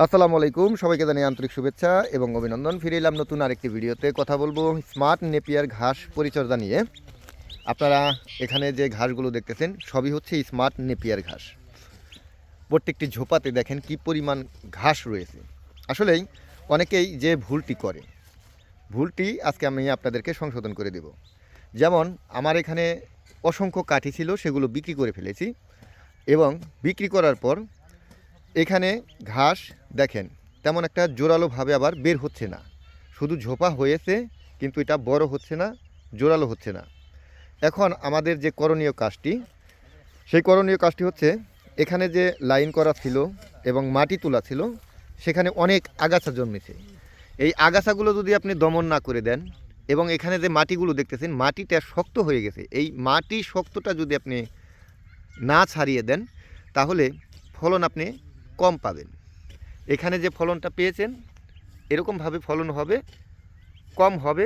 আসসালামু আলাইকুম, সবাইকে জানাই আন্তরিক শুভেচ্ছা এবং অভিনন্দন। ফিরে এলাম নতুন আরেকটি ভিডিওতে। কথা বলবো স্মার্ট নেপিয়ার ঘাস পরিচর্যা নিয়ে। আপনারা এখানে যে ঘাসগুলো দেখতেছেন সবই হচ্ছে স্মার্ট নেপিয়ার ঘাস। প্রত্যেকটি ঝোপাতে দেখেন কি পরিমাণ ঘাস রয়েছে। আসলেই অনেকেই যে ভুলটি করে, ভুলটি আজকে আমি আপনাদেরকে সংশোধন করে দেব। যেমন আমার এখানে অসংখ্য কাঠি ছিল, সেগুলো বিক্রি করে ফেলেছি এবং বিক্রি করার পর এখানে ঘাস দেখেন তেমন একটা জোরালোভাবে আবার বের হচ্ছে না, শুধু ঝোপা হয়েছে কিন্তু এটা বড় হচ্ছে না, জোরালো হচ্ছে না। এখন আমাদের যে করণীয় কাজটি, সেই করণীয় কাজটি হচ্ছে এখানে যে লাইন করা ছিল এবং মাটি তোলা ছিল সেখানে অনেক আগাছা জন্মেছে। এই আগাছাগুলো যদি আপনি দমন না করে দেন এবং এখানে যে মাটিগুলো দেখতেছেন মাটিটা শক্ত হয়ে গেছে, এই মাটি শক্তটা যদি আপনি না ছাড়িয়ে দেন তাহলে ফলন আপনি কম পাবেন। এখানে যে ফলনটা পেয়েছেন এরকমভাবে ফলন হবে, কম হবে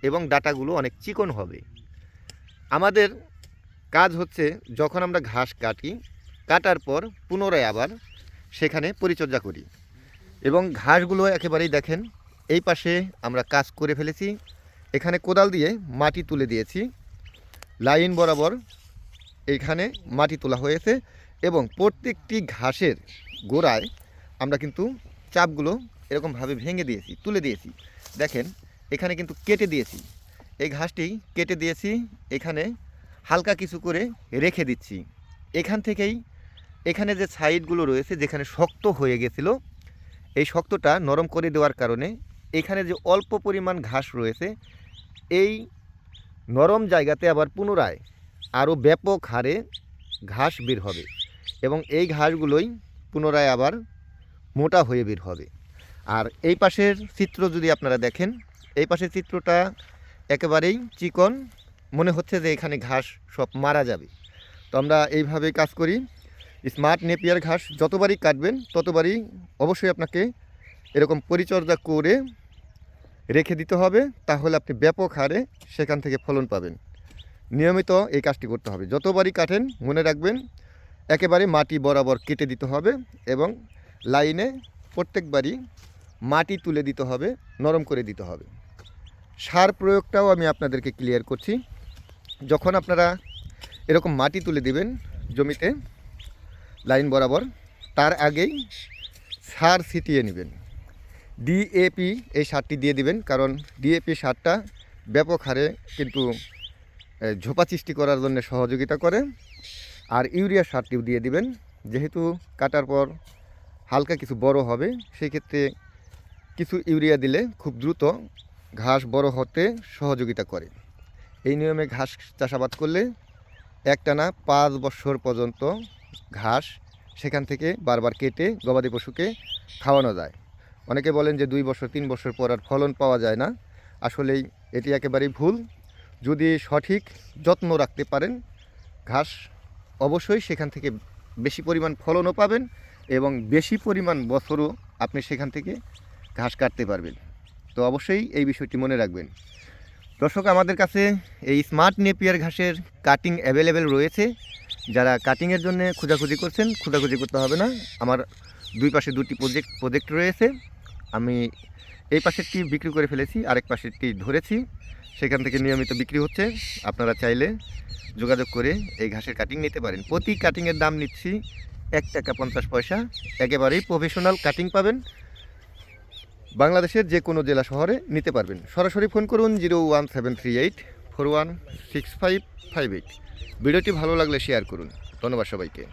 এবং ডাটাগুলো অনেক চিকন হবে। আমাদের কাজ হচ্ছে যখন আমরা ঘাস কাটি, কাটার পর পুনরায় আবার সেখানে পরিচর্যা করি এবং ঘাসগুলো একেবারেই দেখেন এই পাশে আমরা কাজ করে ফেলেছি। এখানে কোদাল দিয়ে মাটি তুলে দিয়েছি, লাইন বরাবর এইখানে মাটি তোলা হয়েছে এবং প্রত্যেকটি ঘাসের গোড়ায় আমরা কিন্তু চাপগুলো এরকমভাবে ভেঙে দিয়েছি, তুলে দিয়েছি। দেখেন এখানে কিন্তু কেটে দিয়েছি, এই ঘাসটি কেটে দিয়েছি, এখানে হালকা কিছু করে রেখে দিচ্ছি। এখান থেকেই এখানে যে সাইডগুলো রয়েছে যেখানে শক্ত হয়ে গেছিলো, এই শক্তটা নরম করে দেওয়ার কারণে এখানে যে অল্প পরিমাণ ঘাস রয়েছে এই নরম জায়গাতে আবার পুনরায় আরও ব্যাপক হারে ঘাস বের হবে এবং এই ঘাসগুলোই পুনরায় আবার মোটা হয়ে বের হবে। আর এই পাশের চিত্র যদি আপনারা দেখেন, এই পাশের চিত্রটা একেবারেই চিকন, মনে হচ্ছে যে এখানে ঘাস সব মারা যাবে। তো আমরা এইভাবেই কাজ করি। স্মার্ট নেপিয়ার ঘাস যতবারই কাটবেন ততবারই অবশ্যই আপনাকে এরকম পরিচর্যা করে রেখে দিতে হবে, তাহলে আপনি ব্যাপক হারে সেখান থেকে ফলন পাবেন। নিয়মিত এই কাজটি করতে হবে। যতবারই কাটেন মনে রাখবেন একেবারে মাটি বরাবর কেটে দিতে হবে এবং লাইনে প্রত্যেকবারই মাটি তুলে দিতে হবে, নরম করে দিতে হবে। সার প্রয়োগটাও আমি আপনাদেরকে ক্লিয়ার করছি। যখন আপনারা এরকম মাটি তুলে দিবেন জমিতে লাইন বরাবর, তার আগেই সার ছিটিয়ে নেবেন। ডিএপি এই সারটি দিয়ে দিবেন, কারণ ডিএপি সারটা ব্যাপক হারে কিন্তু ঝোপা সৃষ্টি করার জন্য সহযোগিতা করে। আর ইউরিয়া সারটিও দিয়ে দিবেন, যেহেতু কাটার পর হালকা কিছু বড় হবে, সেই ক্ষেত্রে কিছু ইউরিয়া দিলে খুব দ্রুত ঘাস বড় হতে সহযোগিতা করে। এই নিয়মে ঘাস চাষাবাদ করলে একটানা 5 বছর পর্যন্ত ঘাস সেখান থেকে বারবার কেটে গবাদি পশুকে খাওয়ানো যায়। অনেকে বলেন যে 2 বছর 3 বছর পর আর ফলন পাওয়া যায় না, আসলেই এটি একেবারেই ভুল। যদি সঠিক যত্ন রাখতে পারেন ঘাস অবশ্যই সেখান থেকে বেশি পরিমাণ ফলনও পাবেন এবং বেশি পরিমাণ বছরও আপনি সেখান থেকে ঘাস কাটতে পারবেন। তো অবশ্যই এই বিষয়টি মনে রাখবেন। দর্শক, আমাদের কাছে এই স্মার্ট নেপিয়ার ঘাসের কাটিং অ্যাভেলেবেল রয়েছে। যারা কাটিংয়ের জন্য খোঁজাখুঁজি করছেন, খোঁজাখুঁজি করতে হবে না। আমার দুই পাশে দুটি প্রজেক্ট রয়েছে। আমি এই পাশেরটি বিক্রি করে ফেলেছি, আরেক পাশেরটি ধরেছি, সেখান থেকে নিয়মিত বিক্রি হচ্ছে। আপনারা চাইলে যোগাযোগ করে এই ঘাসের কাটিং নিতে পারেন। প্রতি কাটিংয়ের দাম নিচ্ছি 1 টাকা 50 পয়সা। একেবারেই প্রফেশনাল কাটিং পাবেন। বাংলাদেশের যে কোনো জেলা শহরে নিতে পারবেন। সরাসরি ফোন করুন 01738 416558। ভিডিওটি ভালো লাগলে শেয়ার করুন। ধন্যবাদ সবাইকে।